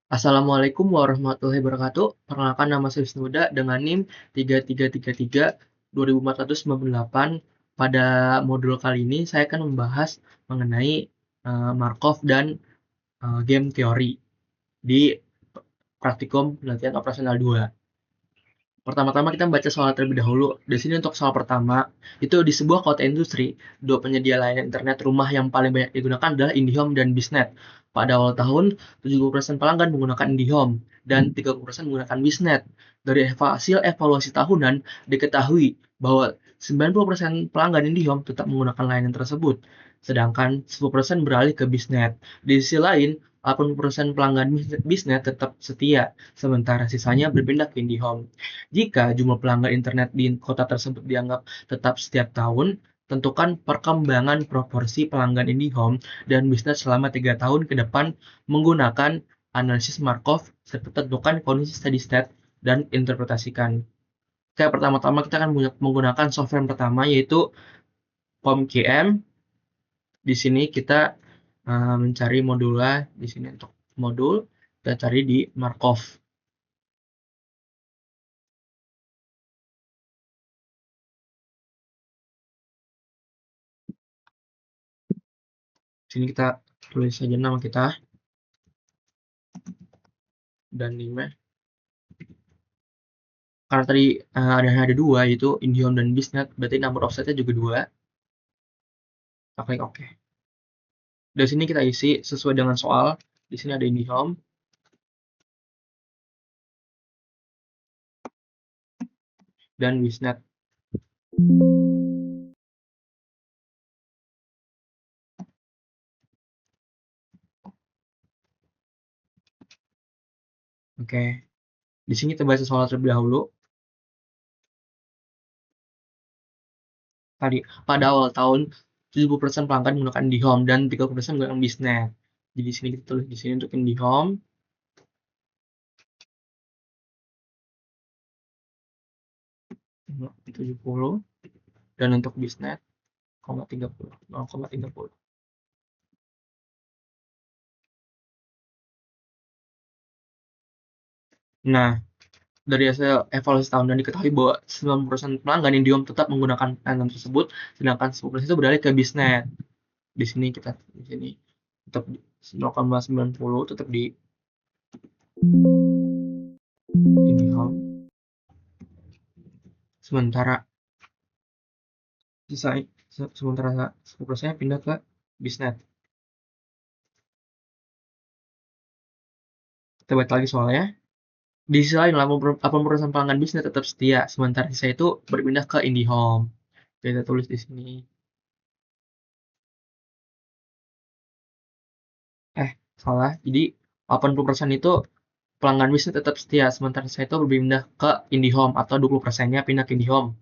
Assalamualaikum warahmatullahi wabarakatuh. Perkenalkan nama saya Wisnuda dengan NIM 3333-2498. Pada modul kali ini saya akan membahas mengenai Markov dan game teori di praktikum pelatihan operasional 2. Pertama-tama kita membaca soal terlebih dahulu. Di sini untuk soal pertama, itu di sebuah kota industri, dua penyedia layanan internet rumah yang paling banyak digunakan adalah IndiHome dan Biznet. Pada awal tahun, 70% pelanggan menggunakan IndiHome dan 30% menggunakan Biznet. Dari hasil evaluasi tahunan, diketahui bahwa 90% pelanggan IndiHome tetap menggunakan layanan tersebut, sedangkan 10% beralih ke Biznet. Di sisi lain, 80% pelanggan Biznet tetap setia, sementara sisanya berpindah ke IndiHome. Jika jumlah pelanggan internet di kota tersebut dianggap tetap setiap tahun, tentukan perkembangan proporsi pelanggan IndiHome dan bisnis selama 3 tahun ke depan menggunakan analisis Markov serta tentukan kondisi steady state dan interpretasikan. Oke, pertama-tama kita akan menggunakan software yang pertama yaitu POM-QM. Di sini kita mencari modulnya di sini untuk modul, kita cari di Markov. Sini kita tulis saja nama kita dan name. Karena tadi ada dua, yaitu IndiHome dan Biznet, berarti number of site-nya juga dua. Kita klik OK. Dari sini kita isi sesuai dengan soal. Di sini ada IndiHome. Dan Biznet. Oke. Di sini kita baca soal terlebih dahulu. Tadi, pada awal tahun, 70% pelanggan menggunakan IndiHome dan 30% menggunakan Biznet. Jadi di sini kita tulis di sini untuk IndiHome. Di 70 dan untuk Biznet 0,30. Nah, dari hasil evaluasi tahun dan diketahui bahwa 90% pelanggan IndiHome tetap menggunakan layanan tersebut, sedangkan 10% itu beralih ke Biznet. Di sini kita di sini tetap 0,90 tetap di IndiHome. Sementara 10% pindah ke Biznet. Kita baca lagi soalnya. Di sisi lain, 80% pelanggan Biznet tetap setia, sementara sisa itu berpindah ke IndiHome. Kita tulis di sini. Salah. Jadi 80% itu pelanggan Biznet tetap setia, sementara saya itu berpindah ke IndiHome atau 20%-nya pindah ke IndiHome.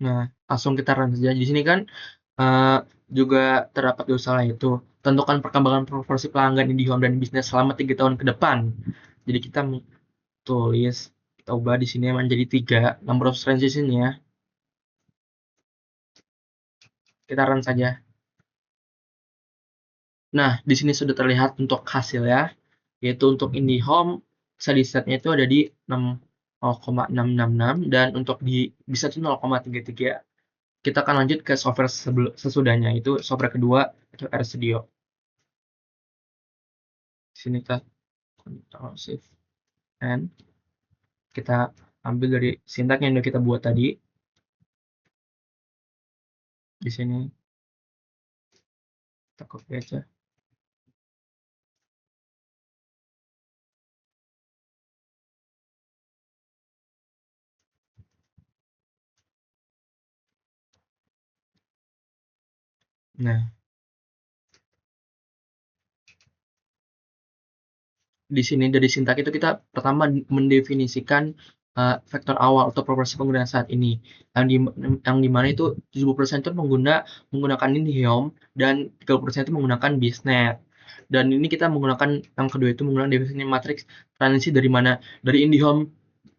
Nah, langsung kita run saja. Di sini kan juga terdapat dua salah itu. Tentukan perkembangan proporsi pelanggan IndiHome dan bisnis selama 3 tahun ke depan. Jadi kita tulis, kita ubah di sini menjadi 3, number of transaction-nya. Kita run saja. Nah, di sini sudah terlihat untuk hasil ya, yaitu untuk IndiHome steady state-nya itu ada di 0,666 dan untuk di bisa itu 0,33. Kita akan lanjut ke software sesudahnya, itu software kedua itu RStudio. Di sini kita Ctrl Shift N, kita ambil dari sintak yang udah kita buat tadi. Di sini kita copy aja. Nah, di sini dari sintak itu kita pertama mendefinisikan vektor awal atau proporsi penggunaan saat ini yang dimana itu 70% itu menggunakan IndiHome dan 30% itu menggunakan Biznet. Dan ini kita menggunakan yang kedua itu menggunakan definisi matriks transisi dari mana? Dari IndiHome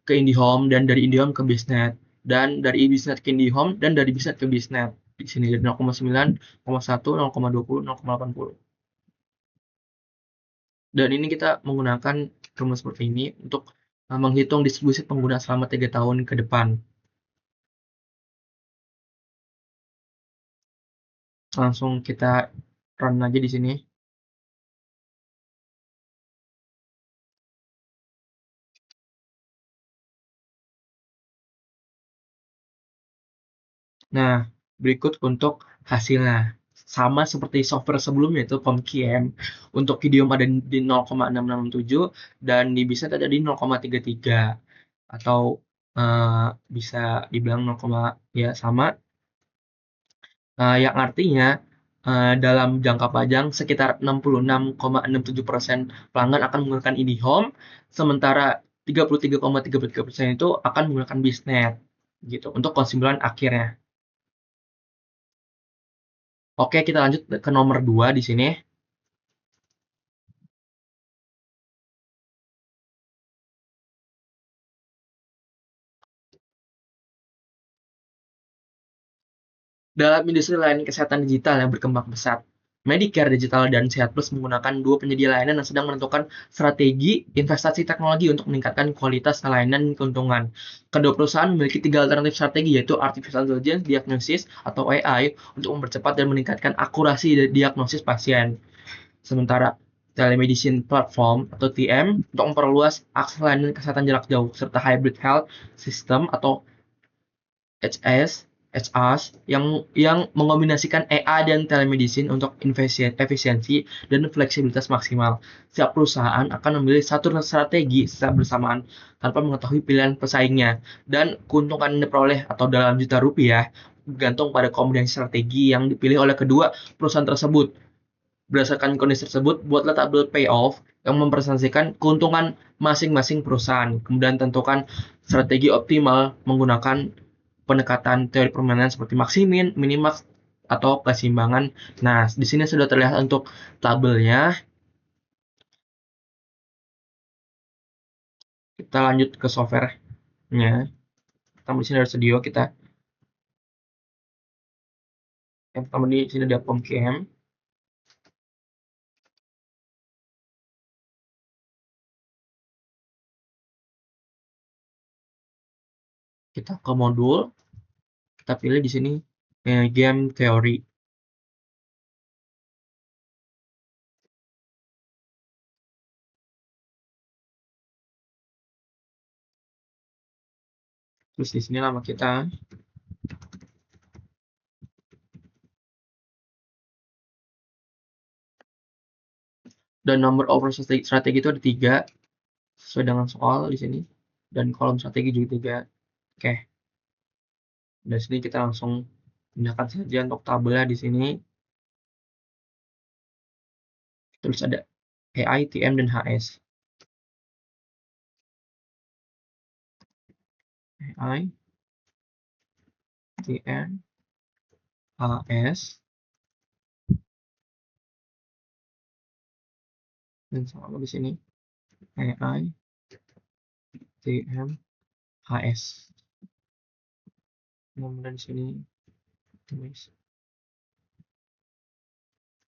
ke IndiHome dan dari IndiHome ke BizNet dan dari BizNet ke IndiHome dan dari BizNet ke BizNet. Di sini dari 0,9, 0,1, 0,20, 0,80. Dan ini kita menggunakan rumus seperti ini untuk menghitung distribusi pengguna selama 3 tahun ke depan. Langsung kita run aja di sini. Nah, berikut untuk hasilnya. Sama seperti software sebelumnya itu ComQM. Untuk Kidium ada di 0,667 dan di Bisa ada di 0,33 atau bisa dibilang 0, ya sama. Yang artinya dalam jangka panjang sekitar 66,67% pelanggan akan menggunakan IndiHome, sementara 33,33% itu akan menggunakan BizNet gitu untuk kesimpulan akhirnya. Oke, kita lanjut ke nomor 2 di sini. Dalam industri layanan kesehatan digital yang berkembang pesat, Medicare Digital dan Sehat Plus menggunakan dua penyedia layanan yang sedang menentukan strategi investasi teknologi untuk meningkatkan kualitas layanan dan keuntungan. Kedua perusahaan memiliki tiga alternatif strategi, yaitu Artificial Intelligence Diagnosis atau AI untuk mempercepat dan meningkatkan akurasi diagnosis pasien. Sementara Telemedicine Platform atau TM untuk memperluas akses layanan kesehatan jarak jauh, serta Hybrid Health System atau HaaS yang mengombinasikan AI dan telemedicine untuk efisiensi dan fleksibilitas maksimal. Setiap perusahaan akan memilih satu strategi secara bersamaan tanpa mengetahui pilihan pesaingnya, dan keuntungan yang diperoleh atau dalam juta rupiah bergantung pada kombinasi strategi yang dipilih oleh kedua perusahaan tersebut. Berdasarkan kondisi tersebut, buatlah tabel payoff yang mempresentasikan keuntungan masing-masing perusahaan. Kemudian tentukan strategi optimal menggunakan pendekatan teori permainan seperti maksimin, minimax, atau keseimbangan. Nah, di sini sudah terlihat untuk tabelnya. Kita lanjut ke software-nya. Pertama di sini ada studio kita. Yang pertama di sini ada PomCam. Kita ke modul. Kita pilih di sini game theory. Terus di sini nama kita. Dan number of strategi itu ada 3 sesuai dengan soal di sini, dan kolom strategi juga 3. Oke, dari sini kita langsung pindahkan saja untuk tabelnya di sini. Terus ada AI, TM, dan HS. AI, TM, HS, dan sama di sini AI, TM, HS. Kemudian di sini tulis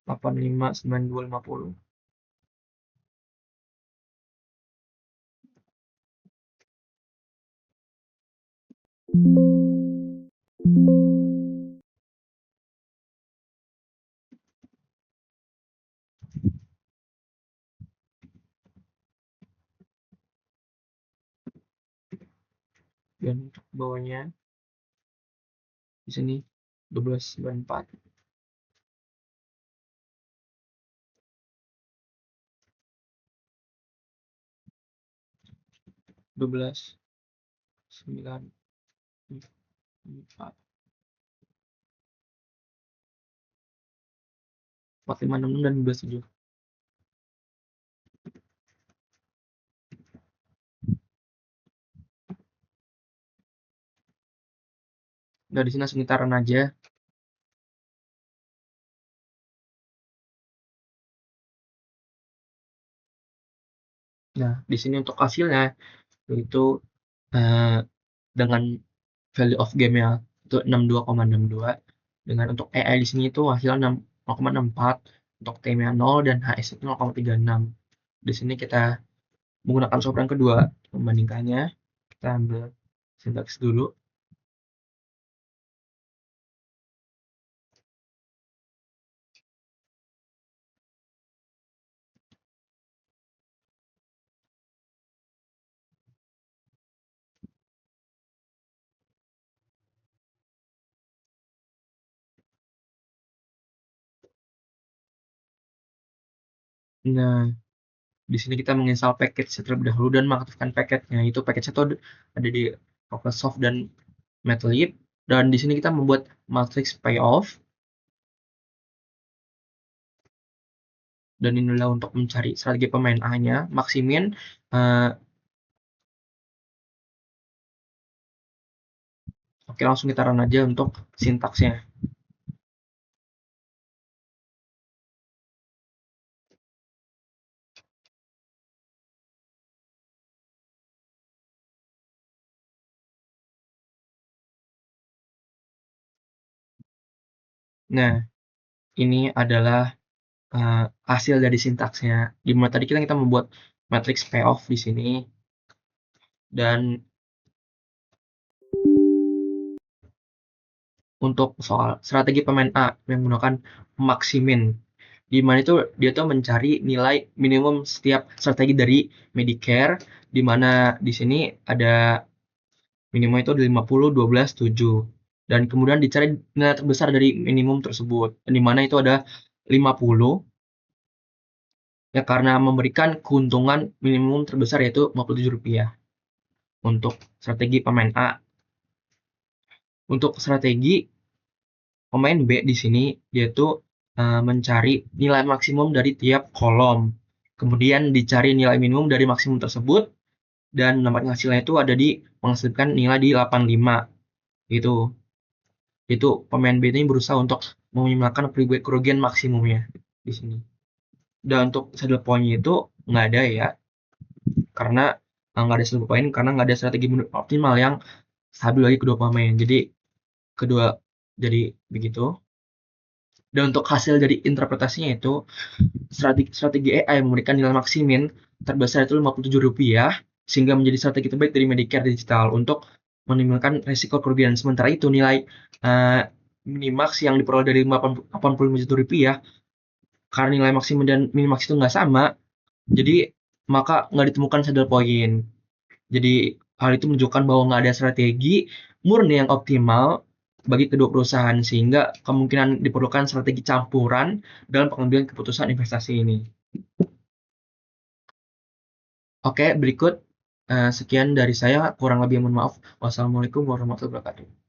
859250. Dan untuk bawahnya di sini 1294. 1294. 4566 dan 127. Nah, di sini langsung kita run aja. Nah, di sini untuk hasilnya yaitu eh, dengan value of game-nya itu 62,62. Dengan untuk AI di sini itu hasilnya 0,64, untuk T-nya 0 dan HS itu 0,36. Di sini kita menggunakan software yang kedua membandingkannya. Kita ambil sintaks dulu. Nah, di sini kita menginstal package terlebih dahulu dan mengaktifkan package-nya. Itu package itu ada di Microsoft dan Matlab. Dan di sini kita membuat matrix payoff. Dan inilah untuk mencari strategi pemain A-nya, maksimin. Oke, langsung kita run aja untuk sintaksnya. Nah, ini adalah hasil dari sintaksnya. Dimana tadi kita membuat matrix payoff di sini. Dan untuk soal strategi pemain A yang menggunakan maksimin, di mana itu dia tuh mencari nilai minimum setiap strategi dari Medicare, di mana di sini ada minimum itu ada 50, 12, 7. Dan kemudian dicari nilai terbesar dari minimum tersebut, di mana itu ada 50, ya karena memberikan keuntungan minimum terbesar yaitu Rp57 untuk strategi pemain A. Untuk strategi pemain B di sini dia tuh mencari nilai maksimum dari tiap kolom. Kemudian dicari nilai minimum dari maksimum tersebut dan nampaknya hasilnya itu ada di menghasilkan nilai di 85. Gitu. Itu pemain B ini berusaha untuk meminimalkan kerugian maksimumnya di sini. Dan untuk saddle point itu nggak ada ya, karena nggak ada saddle point karena nggak ada strategi optimal yang stabil lagi kedua pemain. Jadi kedua jadi begitu. Dan untuk hasil dari interpretasinya itu strategi AI memberikan nilai maksimin terbesar itu Rp57 sehingga menjadi strategi terbaik dari Medicare Digital untuk menimbulkan resiko kerugian. Sementara itu nilai minimax yang diperoleh dari Rp85 karena nilai maksimum dan minimax itu nggak sama, jadi maka nggak ditemukan saddle point. Jadi hal itu menunjukkan bahwa nggak ada strategi murni yang optimal bagi kedua perusahaan sehingga kemungkinan diperlukan strategi campuran dalam pengambilan keputusan investasi ini. Oke, berikut sekian dari saya, kurang lebih mohon maaf. Wassalamualaikum warahmatullahi wabarakatuh.